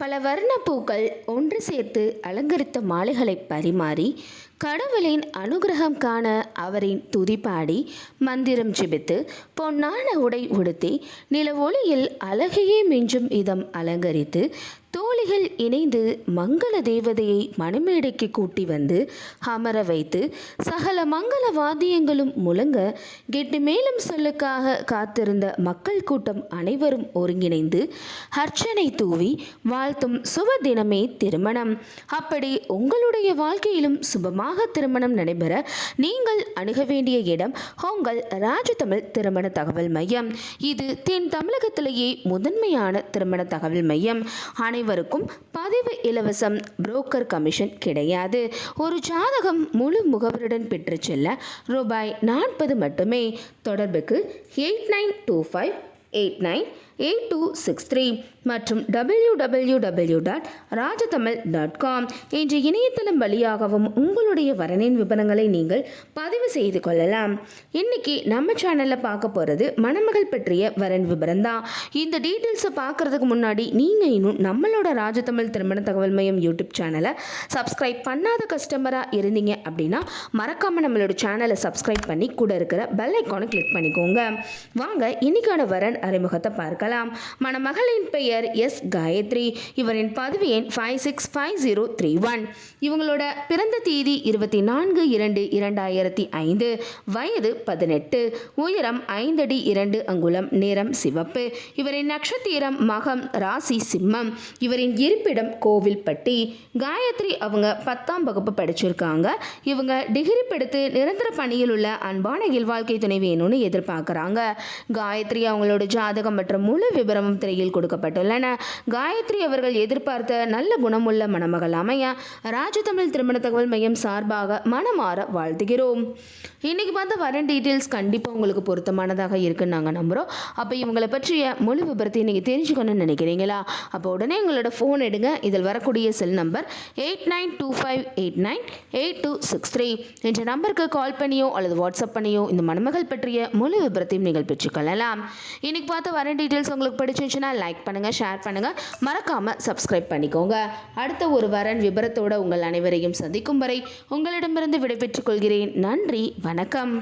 பல வர்ணப்பூக்கள் ஒன்று சேர்த்து அலங்கரித்த மாலைகளை பரிமாறி கடவுளின் அனுகிரகம் காண அவரின் துதிப்பாடி மந்திரம் ஜெபித்து பொன்னான உடை உடுத்தி நில ஒளியில் அழகையே மிஞ்சும் இதம் அலங்கரித்து தோழிகள் இணைந்து மங்கள தேவதையை மணமேடைக்கு கூட்டி வந்து அமர வைத்து சகல மங்கள வாத்தியங்களும் முழங்க கெட்டி மேலும் சொல்லுக்காக காத்திருந்த மக்கள் கூட்டம் அனைவரும் ஒருங்கிணைந்து அர்ச்சனை தூவி வாழ்த்தும் சுப தினமே திருமணம். அப்படி உங்களுடைய வாழ்க்கையிலும் சுபமாக திருமணம் நடைபெற நீங்கள் அணுக வேண்டிய இடம் உங்கள் ராஜதமிழ் திருமண தகவல் மையம். இது தென் தமிழகத்திலேயே முதன்மையான திருமண தகவல் மையம். அனைவருக்கும் பதிவு இலவசம், புரோக்கர் கமிஷன் கிடையாது. ஒரு ஜாதகம் முழு முகவருடன் பெற்று செல்ல ரூபாய் 40 மட்டுமே. தொடர்புக்கு 8925898263 மற்றும் www.rajatamil.com என்ற இணையதளம் வழியாகவும் உங்களுடைய வரனின் விவரங்களை நீங்கள் பதிவு செய்து கொள்ளலாம். இன்னைக்கு நம்ம சேனலில் பார்க்க போகிறது மணமகள் பற்றிய வரன் விவரம் தான். இந்த டீட்டெயில்ஸை பார்க்கறதுக்கு முன்னாடி நீங்கள் இன்னும் நம்மளோட ராஜதமிழ் திருமண தகவல் மையம் யூடியூப் சேனலை சப்ஸ்கிரைப் பண்ணாத கஸ்டமராக இருந்தீங்க அப்படின்னா மறக்காமல் நம்மளோட சேனலை சப்ஸ்கிரைப் பண்ணி கூட இருக்கிற பெல் ஐக்கானை கிளிக் பண்ணிக்கோங்க. வாங்க இன்னைக்கான வரன் அறிமுகத்தை பார்க்கலாம். மணமகளின் பெயர் எஸ் காயத்ரி. இவரின் பதவி எண் 565031. இவங்களோட பிறந்த தேதி 24/2/2005. வயது 18. உயரம் 5 அடி 2 அங்குலம். நிறம் சிவப்பு. இவரின் நட்சத்திரம் மகம். ராசி சிம்மம். இவரின் இருப்பிடம் கோவில்பட்டி. காயத்ரி அவங்க 10ஆம் வகுப்பு படிச்சிருக்காங்க. இவங்க டிகிரி படித்து நிரந்தர பணியில் உள்ள அன்பான இல்வாழ்க்கை துணை வேணும்னு எதிர்பார்க்குறாங்க. காயத்ரி அவங்களோட ஜாதகம் மற்றும் முழு விவரமும் திரையில் கொடுக்கப்பட்டுள்ளன. காயத்ரி அவர்கள் எதிர்பார்த்த நல்ல குணமுள்ள மணமகள் அமைய ராஜதமிழ் திருமண தகவல் மையம் சார்பாக மனமாற வாழ்த்துகிறோம். இன்னைக்கு பார்த்த வரன் டீட்டெயில்ஸ் கண்டிப்பாக உங்களுக்கு பொருத்தமானதாக இருக்குன்னு நாங்கள் நம்புகிறோம். அப்போ இவங்களை பற்றிய முழு விபரத்தை நீங்கள் தெரிஞ்சுக்கணும்னு நினைக்கிறீங்களா? அப்போ உடனே உங்களோட ஃபோன் எடுங்க. இதில் வரக்கூடிய செல் நம்பர் 8925898263 என்ற நம்பருக்கு கால் பண்ணியோ அல்லது வாட்ஸ்அப் பண்ணியோ இந்த மணமகள் பற்றிய முழு விபரத்தையும் நீங்கள் பெற்றுக்கொள்ளலாம். இன்னைக்கு பார்த்த வரன் டீட்டெயில்ஸ் உங்களுக்கு பிடிச்சிருந்துச்சுன்னா லைக் பண்ணுங்கள், ஷேர் பண்ணுங்கள், மறக்காமல் சப்ஸ்கிரைப் பண்ணிக்கோங்க. அடுத்த ஒரு வரன் விபரத்தோடு உங்கள் அனைவரையும் சந்திக்கும் வரை உங்களிடமிருந்து விடைபெற்றுக் கொள்கிறேன். நன்றி, வணக்கம்.